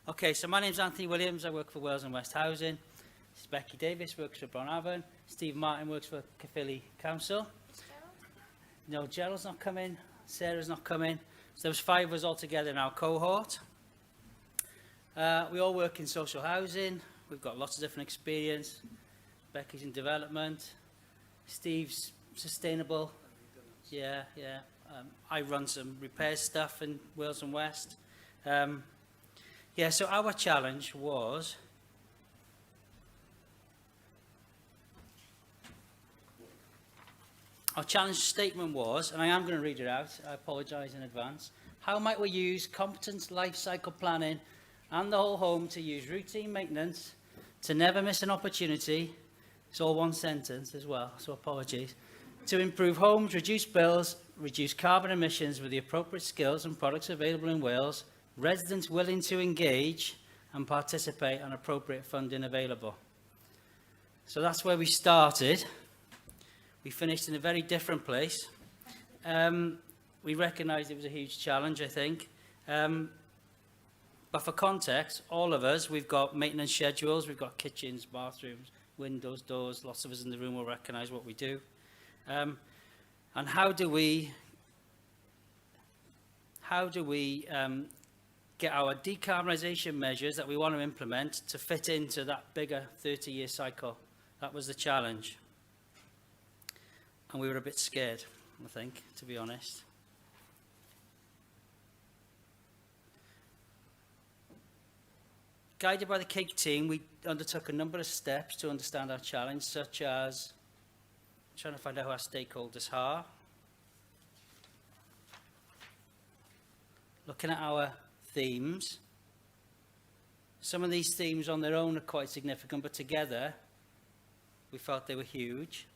Okay, so my name's Anthony Williams. I work for Wales and West Housing. This is Becky Davis, works for Bron Afon. Steve Martin works for Caerphilly Council. No, Gerald's not coming. Sarah's not coming. So there was 5 of us all together in our cohort. We all work in social housing. We've got lots of different experience. Becky's in development. Steve's sustainable. Yeah. I run some repair stuff in Wales and West. So our challenge was our challenge statement was, and I am going to read it out, I apologise in advance. How might we use competent life cycle planning and the whole home to use routine maintenance to never miss an opportunity? It's all one sentence as well, so apologies. To improve homes, reduce bills, reduce carbon emissions with the appropriate skills and products available in Wales, residents willing to engage and participate and appropriate funding available. So that's where we started. We finished in a very different place. We recognised it was a huge challenge, I think. But for context, all of us, we've got maintenance schedules, we've got kitchens, bathrooms, windows, doors. Lots of us in the room will recognise what we do. And how do we get our decarbonisation measures that we want to implement to fit into that bigger 30-year cycle? That was the challenge. And we were a bit scared, I think, to be honest. Guided by the CAKE team, we undertook a number of steps to understand our challenge, such as trying to find out who our stakeholders are, looking at our themes. Some of these themes on their own are quite significant, but together we felt they were huge.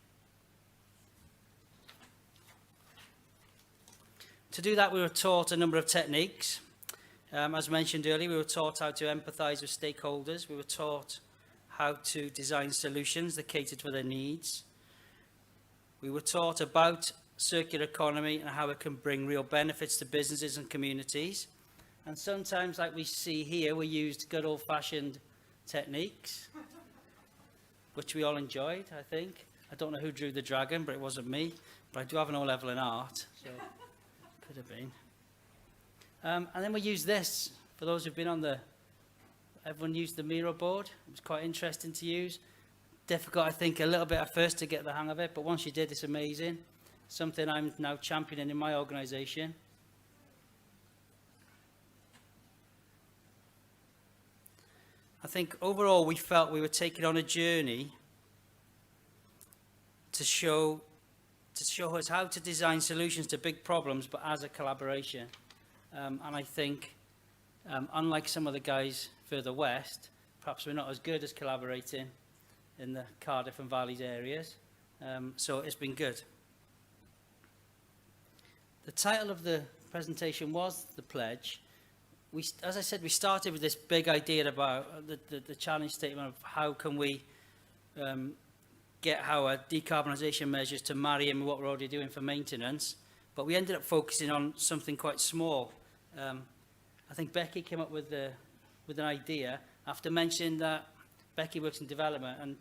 To do that, we were taught a number of techniques. As mentioned earlier, we were taught how to empathise with stakeholders. We were taught how to design solutions that catered for their needs. We were taught about circular economy and how it can bring real benefits to businesses and communities. And sometimes, like we see here, we used good old-fashioned techniques, which we all enjoyed, I think. I don't know who drew the dragon, but it wasn't me. But I do have an O-level in art, so could have been. And then we used this. For those who've been on everyone used the Miro board. It was quite interesting to use. Difficult, I think, a little bit at first to get the hang of it, but once you did, it's amazing. Something I'm now championing in my organisation. I think overall we felt we were taking on a journey to show us how to design solutions to big problems, but as a collaboration. And I think, unlike some of the guys further west, perhaps we're not as good as collaborating in the Cardiff and Valleys areas. So it's been good. The title of the presentation was The Pledge. As I said, we started with this big idea about the challenge statement of how can we get our decarbonisation measures to marry in with what we're already doing for maintenance. But we ended up focusing on something quite small. I think Becky came up with an idea after mentioning that Becky works in development and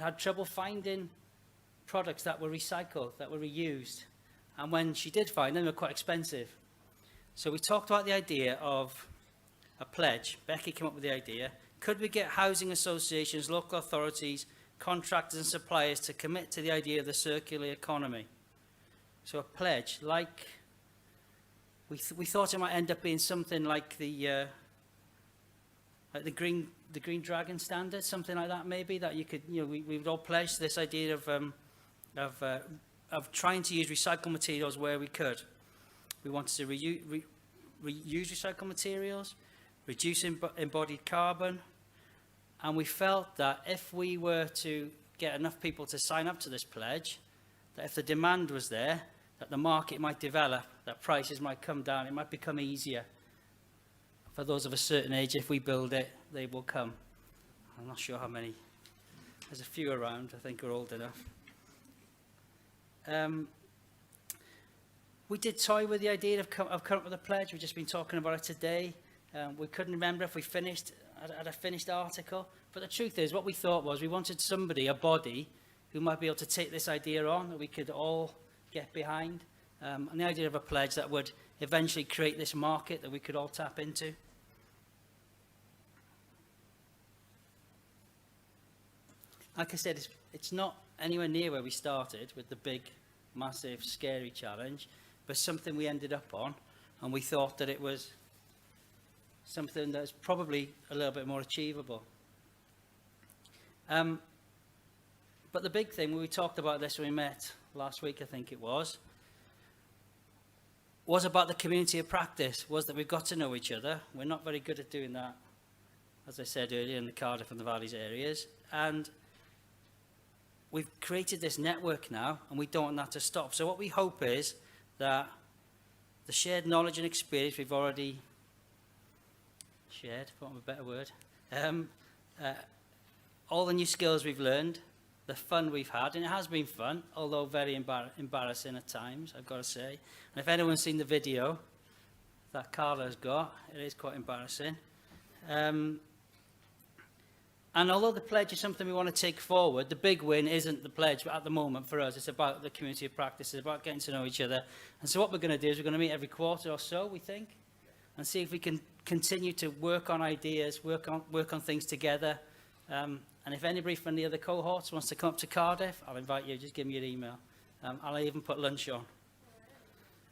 had trouble finding products that were recycled, that were reused. And when she did find them, they were quite expensive. So we talked about the idea of a pledge. Becky came up with the idea. Could we get housing associations, local authorities, contractors and suppliers to commit to the idea of the circular economy? So a pledge, like we thought it might end up being something like the green dragon standard, something like that maybe, that you could, we would all pledge this idea of trying to use recycled materials where we could. We wanted to reuse recycled materials, reduce embodied carbon, and we felt that if we were to get enough people to sign up to this pledge, that if the demand was there, that the market might develop, that prices might come down, it might become easier. For those of a certain age, if we build it, they will come. I'm not sure how many. There's a few around, I think, are old enough. We did toy with the idea of coming up with a pledge. We've just been talking about it today. We couldn't remember if we had a finished article. But the truth is, what we thought was we wanted somebody, a body, who might be able to take this idea on, that we could all get behind. And the idea of a pledge that would eventually create this market that we could all tap into. Like I said, it's not anywhere near where we started with the big, massive, scary challenge, but something we ended up on, and we thought that it was something that's probably a little bit more achievable. But the big thing, when we talked about this when we met last week, I think it was about the community of practice, was that we've got to know each other. We're not very good at doing that, as I said earlier, in the Cardiff and the Valleys areas. And we've created this network now, and we don't want that to stop. So what we hope is that the shared knowledge and experience we've already shared, for want of a better word, all the new skills we've learned, the fun we've had, and it has been fun, although very embarrassing at times, I've got to say. And if anyone's seen the video that Carla's got, it is quite embarrassing. And although the pledge is something we want to take forward, the big win isn't the pledge at the moment for us. It's about the community of practice. It's about getting to know each other. And so what we're going to do is we're going to meet every quarter or so, we think, and see if we can continue to work on ideas, work on things together. And if anybody from the other cohorts wants to come up to Cardiff, I'll invite you. Just give me your email. I'll even put lunch on.